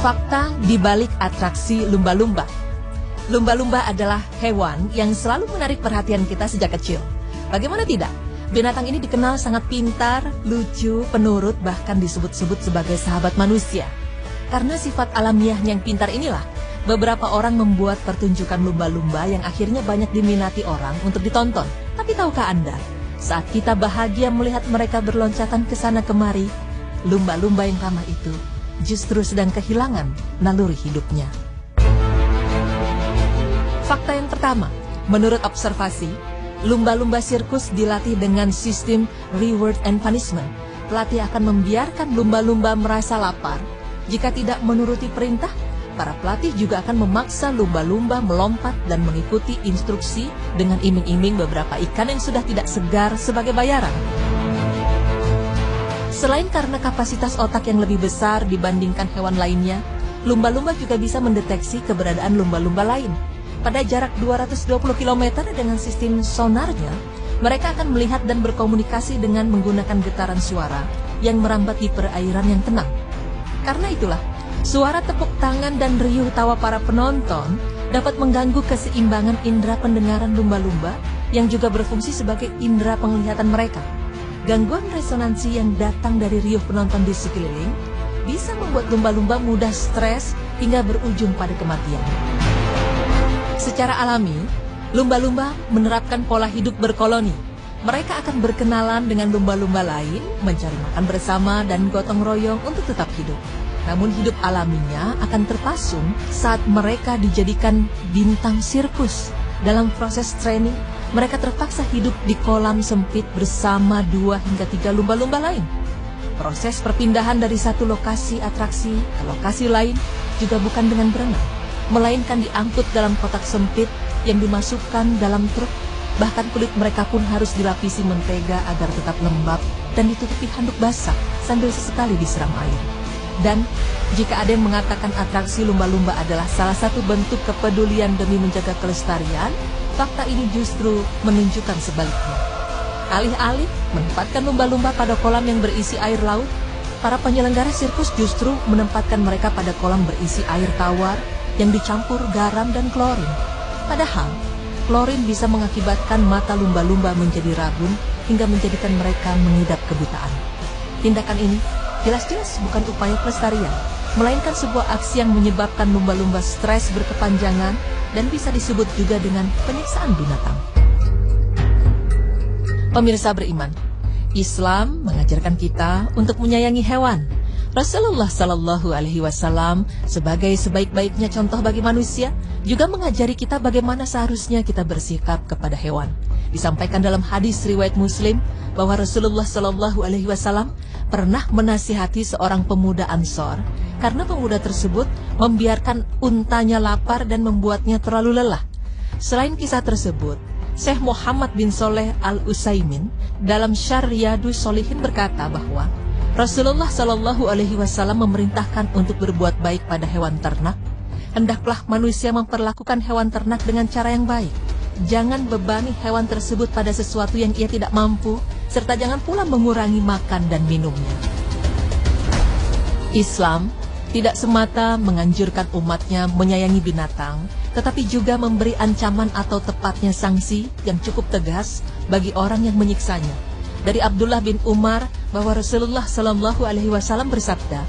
Fakta di balik atraksi lumba-lumba. Lumba-lumba adalah hewan yang selalu menarik perhatian kita sejak kecil. Bagaimana tidak? Binatang ini dikenal sangat pintar, lucu, penurut, bahkan disebut-sebut sebagai sahabat manusia. Karena sifat alamiahnya yang pintar inilah, beberapa orang membuat pertunjukan lumba-lumba yang akhirnya banyak diminati orang untuk ditonton. Tapi tahukah Anda, saat kita bahagia melihat mereka berloncatan ke sana kemari, lumba-lumba yang ramah itu justru sedang kehilangan naluri hidupnya. Fakta yang pertama, menurut observasi, lumba-lumba sirkus dilatih dengan sistem reward and punishment. Pelatih akan membiarkan lumba-lumba merasa lapar. Jika tidak menuruti perintah, para pelatih juga akan memaksa lumba-lumba melompat dan mengikuti instruksi dengan iming-iming beberapa ikan yang sudah tidak segar sebagai bayaran. Selain karena kapasitas otak yang lebih besar dibandingkan hewan lainnya, lumba-lumba juga bisa mendeteksi keberadaan lumba-lumba lain. Pada jarak 220 km dengan sistem sonarnya, mereka akan melihat dan berkomunikasi dengan menggunakan getaran suara yang merambat di perairan yang tenang. Karena itulah, suara tepuk tangan dan riuh tawa para penonton dapat mengganggu keseimbangan indera pendengaran lumba-lumba yang juga berfungsi sebagai indera penglihatan mereka. Gangguan resonansi yang datang dari riuh penonton di sekeliling bisa membuat lumba-lumba mudah stres hingga berujung pada kematian. Secara alami, lumba-lumba menerapkan pola hidup berkoloni. Mereka akan berkenalan dengan lumba-lumba lain, mencari makan bersama dan gotong royong untuk tetap hidup. Namun hidup alaminya akan terpasung saat mereka dijadikan bintang sirkus. Dalam proses training, mereka terpaksa hidup di kolam sempit bersama 2 hingga 3 lumba-lumba lain. Proses perpindahan dari satu lokasi atraksi ke lokasi lain juga bukan dengan berenang, melainkan diangkut dalam kotak sempit yang dimasukkan dalam truk. Bahkan kulit mereka pun harus dilapisi mentega agar tetap lembab dan ditutupi handuk basah sambil sesekali disiram air. Dan jika ada yang mengatakan atraksi lumba-lumba adalah salah satu bentuk kepedulian demi menjaga kelestarian, fakta ini justru menunjukkan sebaliknya. Alih-alih menempatkan lumba-lumba pada kolam yang berisi air laut, para penyelenggara sirkus justru menempatkan mereka pada kolam berisi air tawar yang dicampur garam dan klorin. Padahal, klorin bisa mengakibatkan mata lumba-lumba menjadi rabun hingga menjadikan mereka mengidap kebutaan. Tindakan ini jelas-jelas bukan upaya pelestarian, melainkan sebuah aksi yang menyebabkan lumba-lumba stres berkepanjangan dan bisa disebut juga dengan penyiksaan binatang. Pemirsa beriman, Islam mengajarkan kita untuk menyayangi hewan. Rasulullah Shallallahu Alaihi Wasallam sebagai sebaik-baiknya contoh bagi manusia juga mengajari kita bagaimana seharusnya kita bersikap kepada hewan. Disampaikan dalam hadis riwayat Muslim bahwa Rasulullah Shallallahu Alaihi Wasallam pernah menasihati seorang pemuda Ansor karena pemuda tersebut membiarkan untanya lapar dan membuatnya terlalu lelah. Selain kisah tersebut, Syekh Muhammad bin Shaleh Al-Utsaimin dalam Syarh Riyadhus Shalihin berkata bahwa Rasulullah Shallallahu Alaihi Wasallam memerintahkan untuk berbuat baik pada hewan ternak. Hendaklah manusia memperlakukan hewan ternak dengan cara yang baik. Jangan bebani hewan tersebut pada sesuatu yang ia tidak mampu, serta jangan pula mengurangi makan dan minumnya. Islam tidak semata menganjurkan umatnya menyayangi binatang, tetapi juga memberi ancaman atau tepatnya sanksi yang cukup tegas bagi orang yang menyiksanya. Dari Abdullah bin Umar bahwa Rasulullah Shallallahu Alaihi Wasallam bersabda,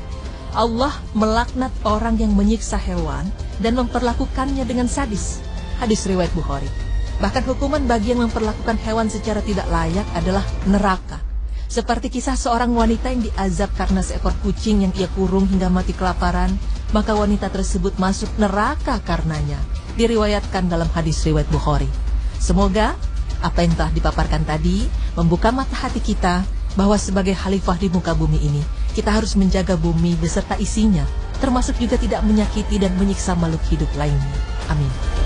Allah melaknat orang yang menyiksa hewan dan memperlakukannya dengan sadis. Hadis riwayat Bukhari. Bahkan hukuman bagi yang memperlakukan hewan secara tidak layak adalah neraka. Seperti kisah seorang wanita yang diazab karena seekor kucing yang ia kurung hingga mati kelaparan, maka wanita tersebut masuk neraka karenanya. Diriwayatkan dalam hadis riwayat Bukhari. Semoga apa yang telah dipaparkan tadi membuka mata hati kita bahwa sebagai khalifah di muka bumi ini, kita harus menjaga bumi beserta isinya, termasuk juga tidak menyakiti dan menyiksa makhluk hidup lainnya. Amin.